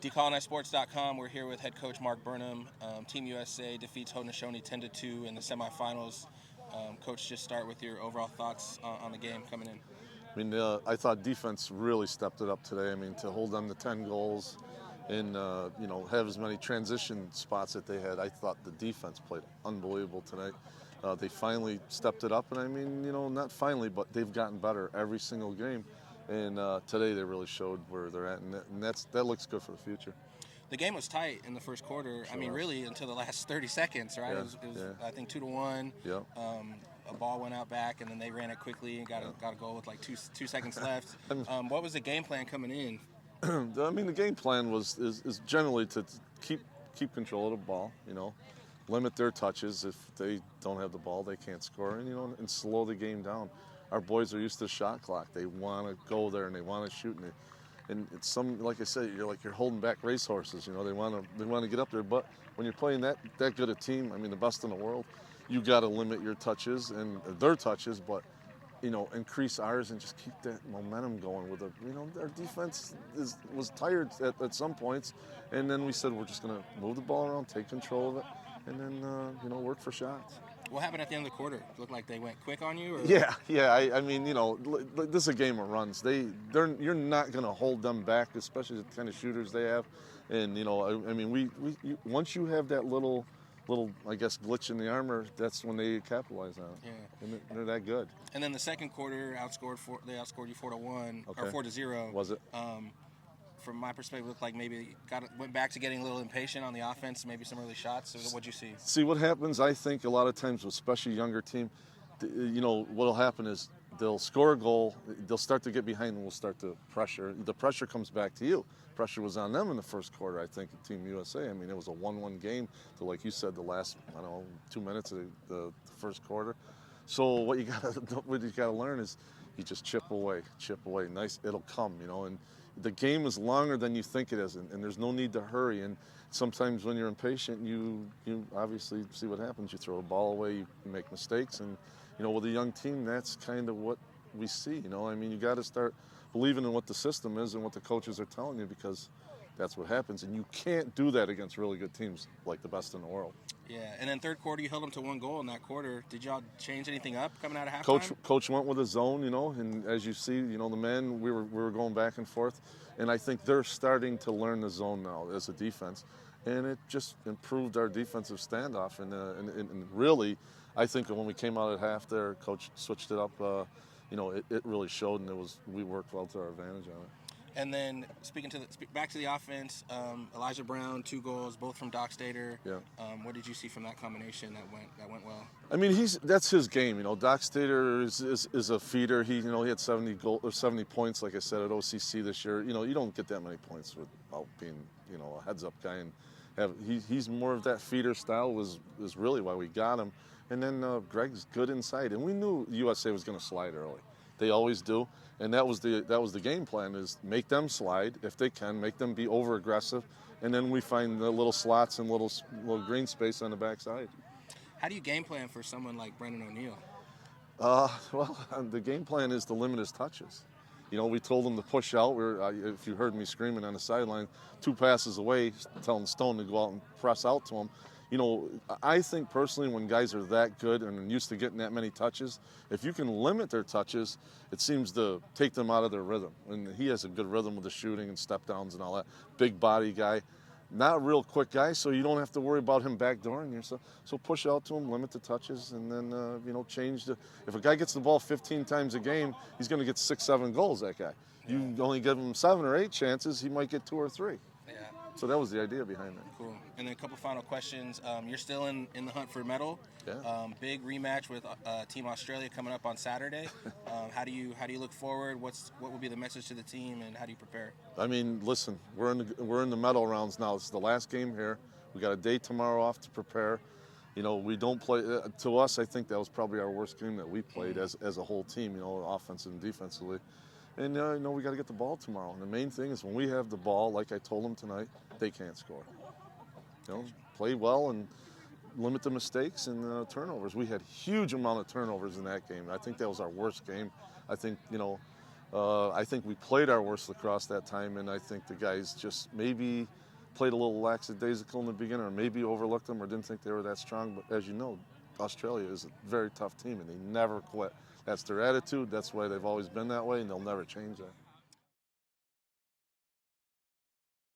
DeColonizedSports.com. We're here with head coach Mark Burnham. Team USA defeats Haudenosaunee 10-2 in the semifinals. Coach, just start with your overall thoughts on the game coming in. I mean, I thought defense really stepped it up today. I mean, to hold them to 10 goals and, have as many transition spots that they had, I thought the defense played unbelievable tonight. They finally stepped it up, and I mean, not finally, but they've gotten better every single game. And today they really showed where they're at, and that looks good for the future. The game was tight in the first quarter. Sure I mean, was. really until the last 30 seconds, right? Yeah, It was yeah. I think 2-1. Yeah. A ball went out back, and then they ran it quickly and got a goal with like two seconds left. What was the game plan coming in? I mean, the game plan is generally to keep control of the ball. Limit their touches. If they don't have the ball, they can't score, and slow the game down. Our boys are used to the shot clock. They want to go there and they want to shoot, and it's like I said, you're holding back racehorses. They want to get up there. But when you're playing that good a team, I mean, the best in the world, you got to limit your touches and their touches, but increase ours and just keep that momentum going. With our defense was tired at some points, and then we said we're just going to move the ball around, take control of it, and then work for shots. What happened at the end of the quarter? It looked like they went quick on you? Or? Yeah. I mean, this is a game of runs. You're not going to hold them back, especially the kind of shooters they have. And I mean, once you have that little, I guess, glitch in the armor, that's when they capitalize on it. Yeah. And they're that good. And then the second quarter, they outscored you 4-1 or 4-0. Was it? From my perspective, it looked like maybe went back to getting a little impatient on the offense, maybe some early shots. So what'd you see? See, what happens, I think, a lot of times, especially younger team, what'll happen is they'll score a goal, they'll start to get behind, and we'll start to pressure. The pressure comes back to you. Pressure was on them in the first quarter, I think, Team USA. I mean, it was a 1-1 game to, like you said, the last, 2 minutes of the first quarter. So what you gotta learn is you just chip away. Nice, it'll come, and the game is longer than you think it is, and there's no need to hurry. And sometimes when you're impatient, you obviously see what happens. You throw a ball away, you make mistakes, and with a young team, that's kind of what we see. I mean, you got to start believing in what the system is and what the coaches are telling you, because that's what happens. And you can't do that against really good teams like the best in the world. Yeah, and then third quarter, you held them to 1 goal in that quarter. Did y'all change anything up coming out of halftime? Coach went with a zone, and as you see, the men, we were going back and forth, and I think they're starting to learn the zone now as a defense, and it just improved our defensive standoff, and really, I think when we came out at half there, Coach switched it up. It really showed, and we worked well to our advantage on it. And then back to the offense, Elijah Brown, 2 goals, both from Doc Stater. Yeah. What did you see from that combination that went well? I mean, that's his game. Doc Stater is a feeder. He had 70 points, like I said, at OCC this year. You don't get that many points without being a heads up guy, and he's more of that feeder style. Was really why we got him. And then Greg's good inside, and we knew USA was going to slide early. They always do, and that was the game plan: is make them slide if they can, make them be over aggressive, and then we find the little slots and little green space on the backside. How do you game plan for someone like Brendan O'Neill? Well, the game plan is to limit his touches. We told him to push out. If you heard me screaming on the sideline, 2 passes away, telling Stone to go out and press out to him. I think personally, when guys are that good and used to getting that many touches, if you can limit their touches, it seems to take them out of their rhythm. And he has a good rhythm with the shooting and step downs and all that. Big body guy, not a real quick guy, so you don't have to worry about him backdooring you. So push out to him, limit the touches, and then change If a guy gets the ball 15 times a game, he's going to get 6, 7 goals. That guy. Yeah. You only give him 7 or 8 chances, he might get 2 or 3. Yeah. So that was the idea behind it. Cool. And then a couple final questions. You're still in the hunt for a medal. Yeah. Big rematch with Team Australia coming up on Saturday. How do you look forward? What will be the message to the team, and how do you prepare? I mean, listen, we're in the medal rounds now. This is the last game here. We got a day tomorrow off to prepare. We don't play. To us, I think that was probably our worst game that we played as a whole team. Offensively and defensively. And we got to get the ball tomorrow. And the main thing is when we have the ball, like I told them tonight, they can't score. Play well and limit the mistakes and turnovers. We had huge amount of turnovers in that game. I think that was our worst game. I think I think we played our worst lacrosse that time, and I think the guys just maybe played a little lackadaisical in the beginning, or maybe overlooked them, or didn't think they were that strong. But as you know, Australia is a very tough team, and they never quit. That's their attitude. That's why they've always been that way, and they'll never change that.